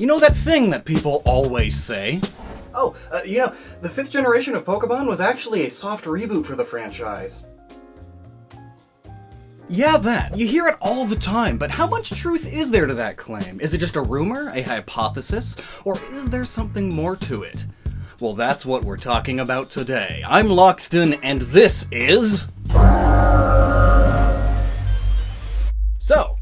You know that thing that people always say? Oh, the 5th generation of Pokémon was actually a soft reboot for the franchise. Yeah, that. You hear it all the time, but how much truth is there to that claim? Is it just a rumor, a hypothesis, or is there something more to it? Well, that's what we're talking about today. I'm Lockstin, and this is... So,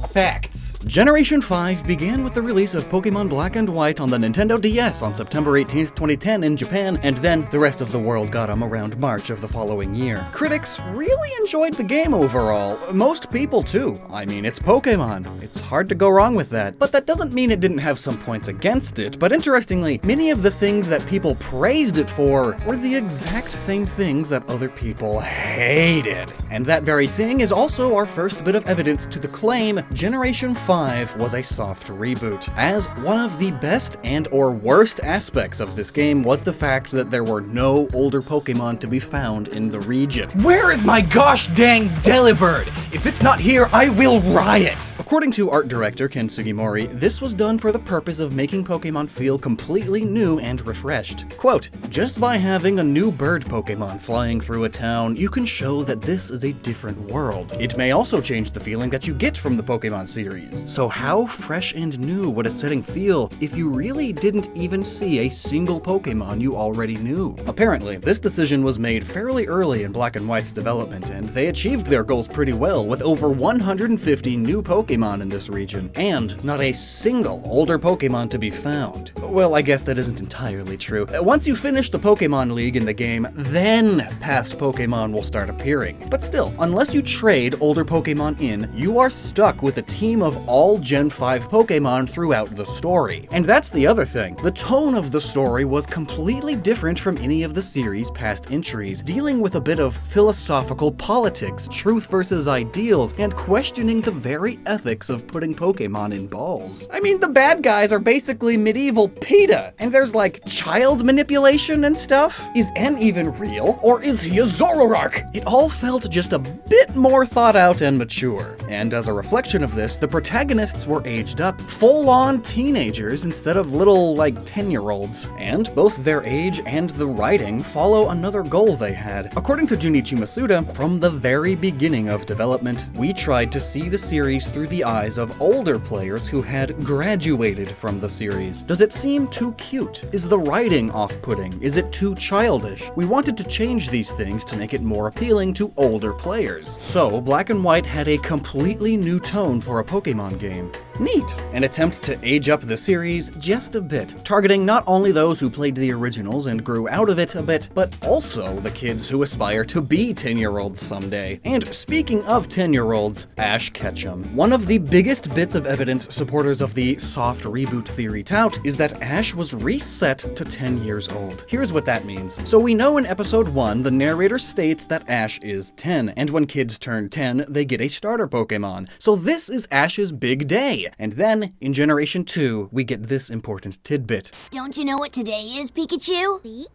facts. Generation 5 began with the release of Pokémon Black and White on the Nintendo DS on September 18th, 2010 in Japan, and then the rest of the world got them around March of the following year. Critics really enjoyed the game overall. Most people too. I mean, it's Pokémon. It's hard to go wrong with that. But that doesn't mean it didn't have some points against it. But interestingly, many of the things that people praised it for were the exact same things that other people hated. And that very thing is also our first bit of evidence to the claim Generation 5 was a soft reboot, as one of the best and or worst aspects of this game was the fact that there were no older Pokémon to be found in the region. Where is my gosh dang Delibird? If it's not here, I will riot! According to art director Ken Sugimori, this was done for the purpose of making Pokémon feel completely new and refreshed. Quote, just by having a new bird Pokémon flying through a town, you can show that this is a different world. It may also change the feeling that you get from the Pokémon series. So how fresh and new would a setting feel if you really didn't even see a single Pokémon you already knew? Apparently, this decision was made fairly early in Black and White's development, and they achieved their goals pretty well, with over 150 new Pokémon in this region, and not a single older Pokémon to be found. Well, I guess that isn't entirely true. Once you finish the Pokémon League in the game, then past Pokémon will start appearing. But still, unless you trade older Pokémon in, you are stuck with a team of all Gen 5 Pokémon throughout the story. And that's the other thing. The tone of the story was completely different from any of the series' past entries, dealing with a bit of philosophical politics, truth versus ideals, and questioning the very ethics of putting Pokémon in balls. I mean, the bad guys are basically medieval PETA, and there's like child manipulation and stuff. Is N even real? Or is he a Zoroark? It all felt just a bit more thought out and mature. And as a reflection of this, the protagonists were aged up, full-on teenagers instead of little, like, 10-year-olds. And both their age and the writing follow another goal they had. According to Junichi Masuda, from the very beginning of development, we tried to see the series through the eyes of older players who had graduated from the series. Does it seem too cute? Is the writing off-putting? Is it too childish? We wanted to change these things to make it more appealing to older players. So, Black and White had a completely new tone for a Pokémon game. Neat! An attempt to age up the series just a bit, targeting not only those who played the originals and grew out of it a bit, but also the kids who aspire to be 10-year-olds someday. And speaking of 10-year-olds, Ash Ketchum. One of the biggest bits of evidence supporters of the soft reboot theory tout is that Ash was reset to 10 years old. Here's what that means. So we know in episode 1, the narrator states that Ash is 10, and when kids turn 10, they get a starter Pokémon. So this is Ash's big day. And then, in Generation 2, we get this important tidbit. Don't you know what today is, Pikachu?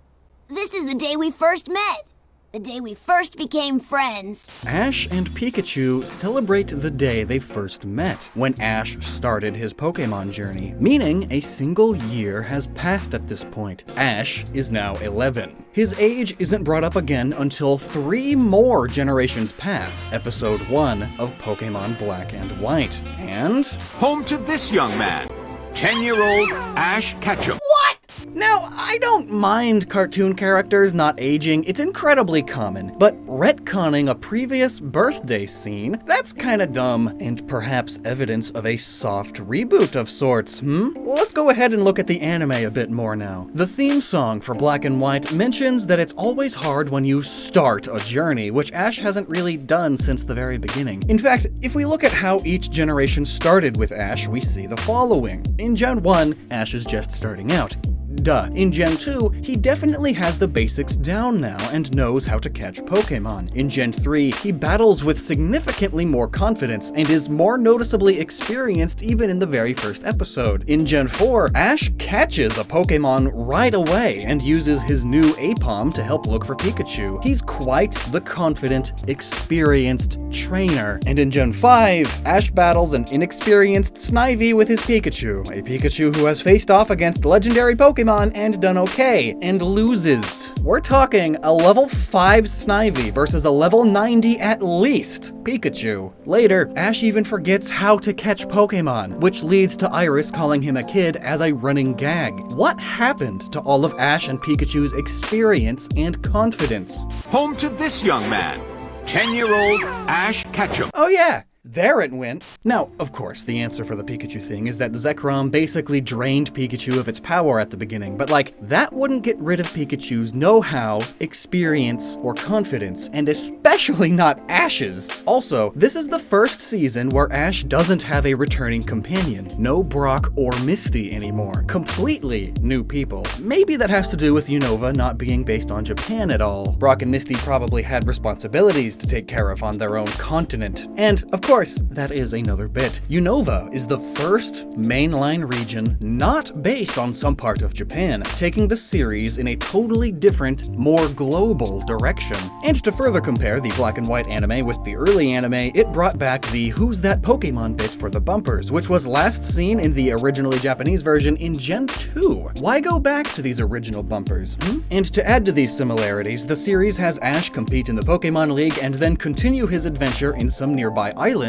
This is the day we first met. The day we first became friends. Ash and Pikachu celebrate the day they first met, when Ash started his Pokémon journey, meaning a single year has passed at this point. Ash is now 11. His age isn't brought up again until 3 more generations pass, episode 1 of Pokémon Black and White. And... home to this young man, 10-year-old Ash Ketchum. What? Now, I don't mind cartoon characters not aging, it's incredibly common, but retconning a previous birthday scene, that's kinda dumb, and perhaps evidence of a soft reboot of sorts, Let's go ahead and look at the anime a bit more now. The theme song for Black and White mentions that it's always hard when you start a journey, which Ash hasn't really done since the very beginning. In fact, if we look at how each generation started with Ash, we see the following. In Gen 1, Ash is just starting out. Duh. In Gen 2, he definitely has the basics down now and knows how to catch Pokémon. In Gen 3, he battles with significantly more confidence and is more noticeably experienced even in the very first episode. In Gen 4, Ash catches a Pokémon right away and uses his new Apom to help look for Pikachu. He's quite the confident, experienced trainer. And in Gen 5, Ash battles an inexperienced Snivy with his Pikachu, a Pikachu who has faced off against legendary Pokémon and done okay, and loses. We're talking a level 5 Snivy versus a level 90 at least Pikachu. Later, Ash even forgets how to catch Pokémon, which leads to Iris calling him a kid as a running gag. What happened to all of Ash and Pikachu's experience and confidence? Home to this young man, 10-year-old Ash Ketchum. Oh yeah, there it went. Now, of course, the answer for the Pikachu thing is that Zekrom basically drained Pikachu of its power at the beginning, but like, that wouldn't get rid of Pikachu's know-how, experience, or confidence, and especially not Ash's. Also, this is the first season where Ash doesn't have a returning companion. No Brock or Misty anymore. Completely new people. Maybe that has to do with Unova not being based on Japan at all. Brock and Misty probably had responsibilities to take care of on their own continent. And, of course, that is another bit. Unova is the first mainline region not based on some part of Japan, taking the series in a totally different, more global direction. And to further compare the black and white anime with the early anime, it brought back the Who's That Pokemon bit for the bumpers, which was last seen in the originally Japanese version in Gen 2. Why go back to these original bumpers? And to add to these similarities, the series has Ash compete in the Pokemon League and then continue his adventure in some nearby islands,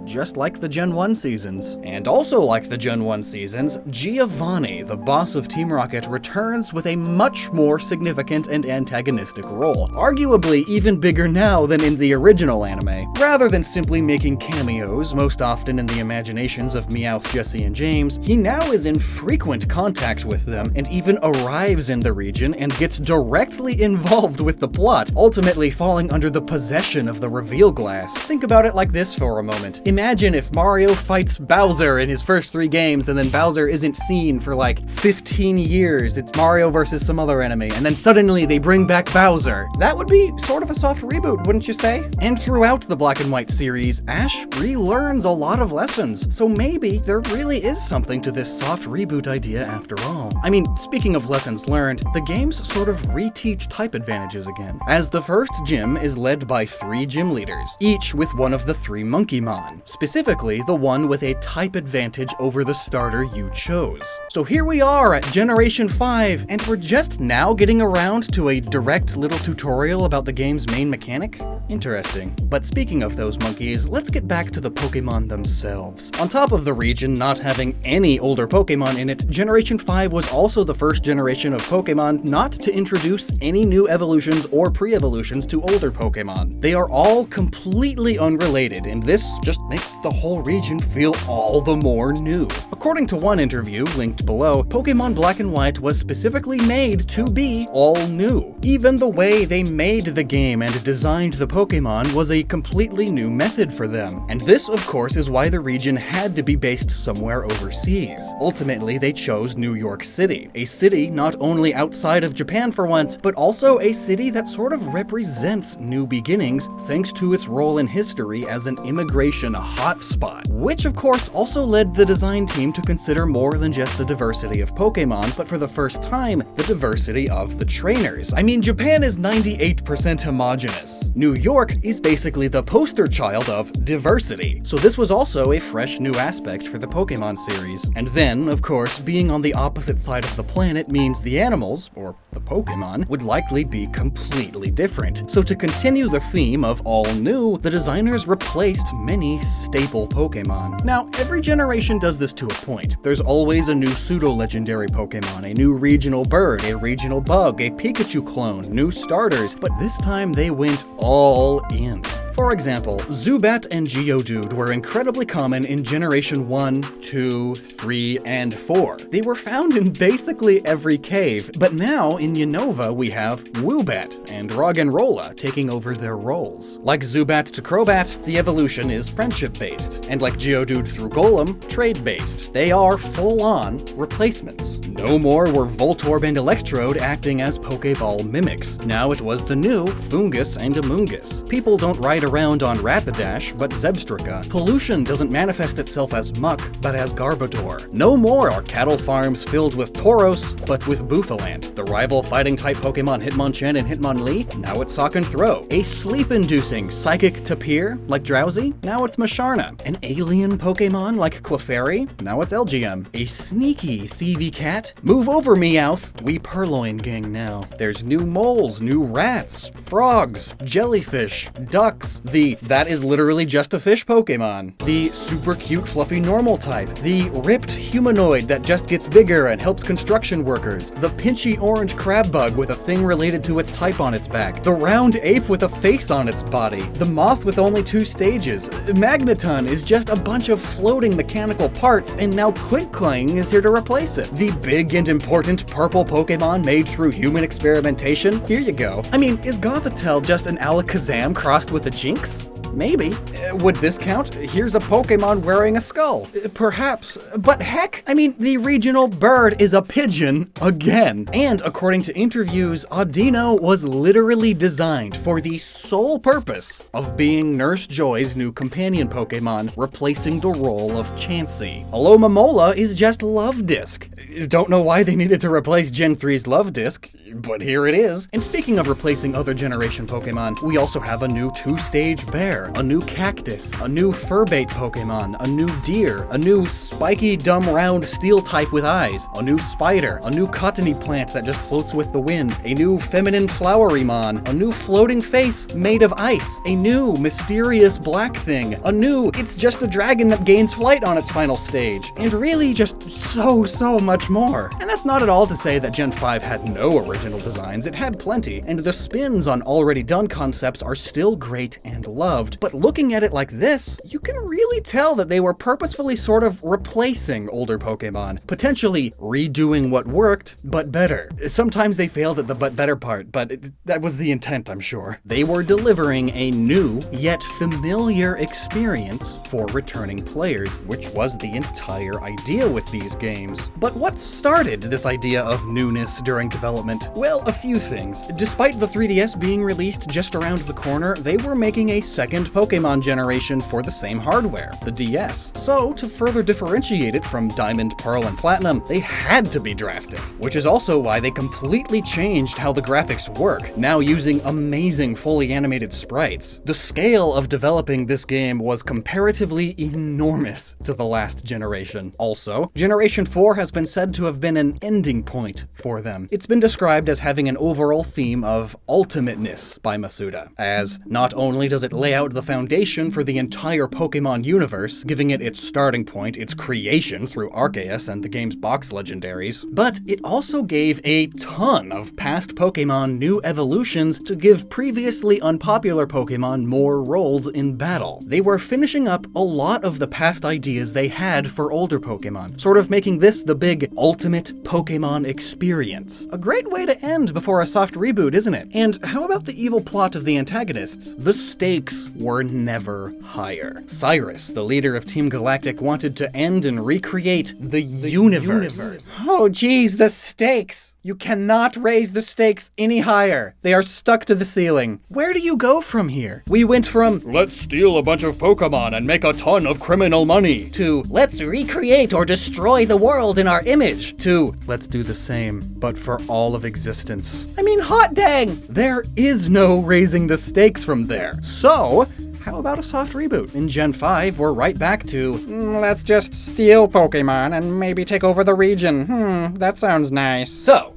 just like the Gen 1 seasons. And also like the Gen 1 seasons, Giovanni, the boss of Team Rocket, returns with a much more significant and antagonistic role, arguably even bigger now than in the original anime. Rather than simply making cameos, most often in the imaginations of Meowth, Jesse, and James, he now is in frequent contact with them and even arrives in the region and gets directly involved with the plot, ultimately falling under the possession of the reveal glass. Think about it like this for a moment. Imagine if Mario fights Bowser in his first 3 games and then Bowser isn't seen for like 15 years. It's Mario versus some other enemy, and then suddenly they bring back Bowser. That would be sort of a soft reboot, wouldn't you say? And throughout the Black and White series, Ash relearns a lot of lessons, so maybe there really is something to this soft reboot idea after all. I mean, speaking of lessons learned, the games sort of reteach type advantages again, as the first gym is led by 3 gym leaders, each with one of the 3 Monkeymon. Specifically, the one with a type advantage over the starter you chose. So here we are at Generation 5, and we're just now getting around to a direct little tutorial about the game's main mechanic? Interesting. But speaking of those monkeys, let's get back to the Pokémon themselves. On top of the region not having any older Pokémon in it, Generation 5 was also the first generation of Pokémon not to introduce any new evolutions or pre-evolutions to older Pokémon. They are all completely unrelated, and this just makes the whole region feel all the more new. According to one interview, linked below, Pokémon Black and White was specifically made to be all new. Even the way they made the game and designed the Pokémon was a completely new method for them. And this, of course, is why the region had to be based somewhere overseas. Ultimately, they chose New York City, a city not only outside of Japan for once, but also a city that sort of represents new beginnings thanks to its role in history as an immigration hotspot, which of course also led the design team to consider more than just the diversity of Pokémon, but for the first time, the diversity of the trainers. I mean, Japan is 98% homogenous. New York is basically the poster child of diversity, so this was also a fresh new aspect for the Pokémon series. And then, of course, being on the opposite side of the planet means the animals, or the Pokémon, would likely be completely different. So to continue the theme of all new, the designers replaced many staple Pokémon. Now, every generation does this to a point. There's always a new pseudo-legendary Pokémon, a new regional bird, a regional bug, a Pikachu clone, new starters, but this time they went all in. For example, Zubat and Geodude were incredibly common in Generation 1, 2, 3, and 4. They were found in basically every cave, but now in Unova we have Woobat and Roggenrola taking over their roles. Like Zubat to Crobat, the evolution is friendship-based, and like Geodude through Golem, trade-based. They are full-on replacements. No more were Voltorb and Electrode acting as Pokeball mimics. Now it was the new Foongus and Amoongus. People don't ride around on Rapidash, but Zebstrika. Pollution doesn't manifest itself as muck, but as Garbodor. No more are cattle farms filled with Tauros, but with Bouffalant. The rival fighting-type Pokemon Hitmonchan and Hitmonlee, now it's Sock and Throw. A sleep-inducing psychic tapir, like Drowsy, now it's Masharna. An alien Pokemon like Clefairy, now it's LGM. A sneaky thievy cat, move over Meowth, we Purloin gang now. There's new moles, new rats, frogs, jellyfish, ducks, that is literally just a fish Pokemon, the super cute fluffy normal type, the ripped humanoid that just gets bigger and helps construction workers, the pinchy orange crab bug with a thing related to its type on its back, the round ape with a face on its body, the moth with only 2 stages. Magneton is just a bunch of floating mechanical parts, and now Klinklang is here to replace it. The big and important purple Pokemon made through human experimentation? Here you go. I mean, is Gothitelle just an Alakazam crossed with a Jinx? Maybe. Would this count? Here's a Pokemon wearing a skull. Perhaps. But heck, I mean, the regional bird is a pigeon again. And according to interviews, Audino was literally designed for the sole purpose of being Nurse Joy's new companion Pokemon, replacing the role of Chansey. Alomomola is just Love Disc. Don't know why they needed to replace Gen 3's Love Disc, but here it is. And speaking of replacing other generation Pokemon, we also have a new 2-stage bear, a new cactus, a new furbait Pokemon, a new deer, a new spiky dumb round steel type with eyes, a new spider, a new cottony plant that just floats with the wind, a new feminine flowerymon, a new floating face made of ice, a new mysterious black thing, a new it's just a dragon that gains flight on its final stage, and really just so much more. And that's not at all to say that Gen 5 had no original designs. It had plenty, and the spins on already done concepts are still great and loved. But looking at it like this, you can really tell that they were purposefully sort of replacing older Pokemon, potentially redoing what worked, but better. Sometimes they failed at the but better part, but that was the intent, I'm sure. They were delivering a new, yet familiar experience for returning players, which was the entire idea with these games. But what started this idea of newness during development? Well, a few things. Despite the 3DS being released just around the corner, they were making a second Pokemon generation for the same hardware, the DS. So, to further differentiate it from Diamond, Pearl, and Platinum, they had to be drastic, which is also why they completely changed how the graphics work, now using amazing fully animated sprites. The scale of developing this game was comparatively enormous to the last generation. Also, Generation 4 has been said to have been an ending point for them. It's been described as having an overall theme of ultimateness by Masuda, as not only does it lay out the foundation for the entire Pokemon universe, giving it its starting point, its creation through Arceus and the game's box legendaries, but it also gave a ton of past Pokemon new evolutions to give previously unpopular Pokemon more roles in battle. They were finishing up a lot of the past ideas they had for older Pokemon, sort of making this the big ultimate Pokemon experience. A great way to end before a soft reboot, isn't it? And how about the evil plot of the antagonists? The stakes were never higher. Cyrus, the leader of Team Galactic, wanted to end and recreate the universe. Oh geez, the stakes! You cannot raise the stakes any higher. They are stuck to the ceiling. Where do you go from here? We went from, let's steal a bunch of Pokemon and make a ton of criminal money, to, let's recreate or destroy the world in our image, to, let's do the same, but for all of existence. I mean, hot dang! There is no raising the stakes from there. So, how about a soft reboot? In Gen 5, we're right back to, let's just steal Pokemon and maybe take over the region. That sounds nice. So,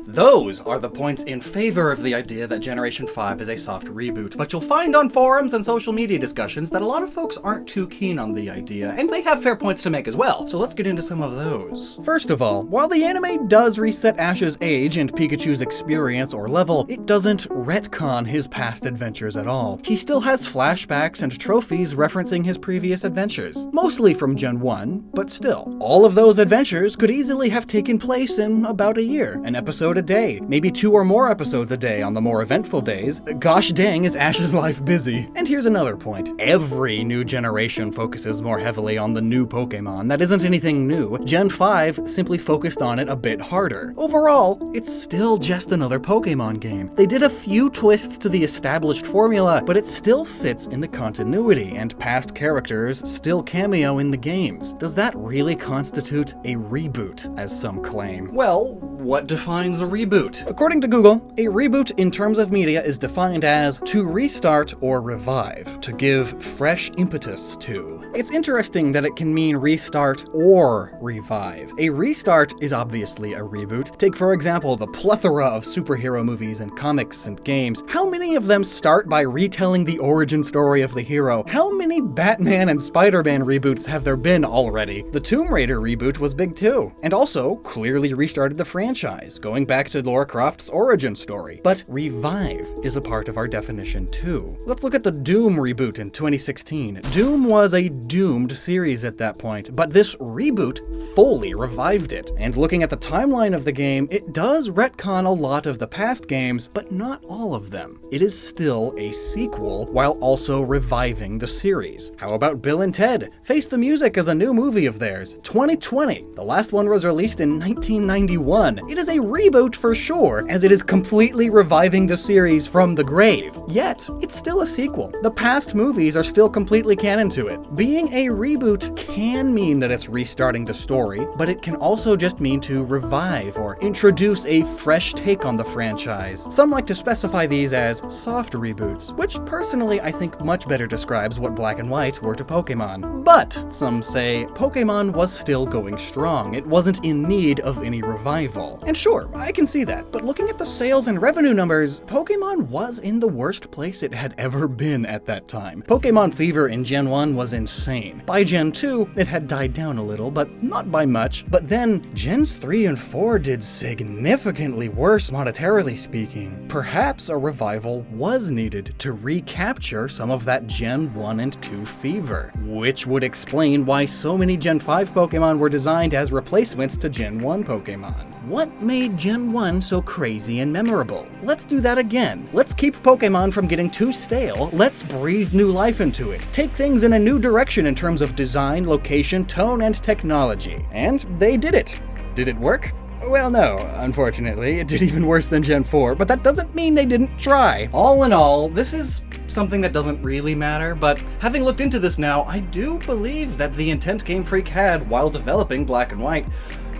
those are the points in favor of the idea that Generation 5 is a soft reboot, but you'll find on forums and social media discussions that a lot of folks aren't too keen on the idea, and they have fair points to make as well, so let's get into some of those. First of all, while the anime does reset Ash's age and Pikachu's experience or level, it doesn't retcon his past adventures at all. He still has flashbacks and trophies referencing his previous adventures, mostly from Gen 1, but still. All of those adventures could easily have taken place in about a year, an episode a day, maybe 2 or more episodes a day on the more eventful days. Gosh dang, is Ash's life busy. And here's another point. Every new generation focuses more heavily on the new Pokémon. That isn't anything new. Gen 5 simply focused on it a bit harder. Overall, it's still just another Pokémon game. They did a few twists to the established formula, but it still fits in the continuity, and past characters still cameo in the games. Does that really constitute a reboot, as some claim? Well, what defines a reboot? According to Google, a reboot in terms of media is defined as to restart or revive, to give fresh impetus to. It's interesting that it can mean restart or revive. A restart is obviously a reboot. Take, for example, the plethora of superhero movies and comics and games. How many of them start by retelling the origin story of the hero? How many Batman and Spider-Man reboots have there been already? The Tomb Raider reboot was big too, and also clearly restarted the franchise, going back to Lara Croft's origin story. But revive is a part of our definition too. Let's look at the Doom reboot in 2016. Doom was a doomed series at that point, but this reboot fully revived it. And looking at the timeline of the game, it does retcon a lot of the past games, but not all of them. It is still a sequel while also reviving the series. How about Bill and Ted? Face the Music is a new movie of theirs, 2020. The last one was released in 1991. It is a reboot for sure, as it is completely reviving the series from the grave. Yet, it's still a sequel. The past movies are still completely canon to it. Being a reboot can mean that it's restarting the story, but it can also just mean to revive or introduce a fresh take on the franchise. Some like to specify these as soft reboots, which personally I think much better describes what Black and White were to Pokémon. But some say Pokémon was still going strong. It wasn't in need of any revival. And sure, I can see that, but looking at the sales and revenue numbers, Pokémon was in the worst place it had ever been at that time. Pokémon fever in Gen 1 was insane. By Gen 2, it had died down a little, but not by much. But then, Gens 3 and 4 did significantly worse monetarily speaking. Perhaps a revival was needed to recapture some of that Gen 1 and 2 fever, which would explain why so many Gen 5 Pokémon were designed as replacements to Gen 1 Pokémon. What made Gen 1 so crazy and memorable? Let's do that again. Let's keep Pokémon from getting too stale. Let's breathe new life into it. Take things in a new direction in terms of design, location, tone, and technology. And they did it. Did it work? Well, no, unfortunately. It did even worse than Gen 4, but that doesn't mean they didn't try. All in all, this is something that doesn't really matter, but having looked into this now, I do believe that the intent Game Freak had while developing Black and White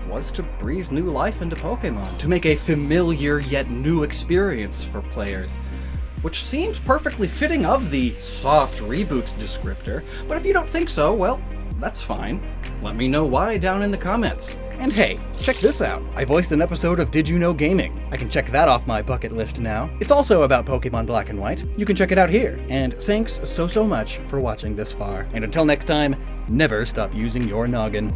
was to breathe new life into Pokémon, to make a familiar yet new experience for players, which seems perfectly fitting of the soft reboot descriptor. But if you don't think so, well, that's fine. Let me know why down in the comments. And hey, check this out. I voiced an episode of Did You Know Gaming. I can check that off my bucket list now. It's also about Pokemon Black and White. You can check it out here. And thanks so much for watching this far. And until next time, never stop using your noggin.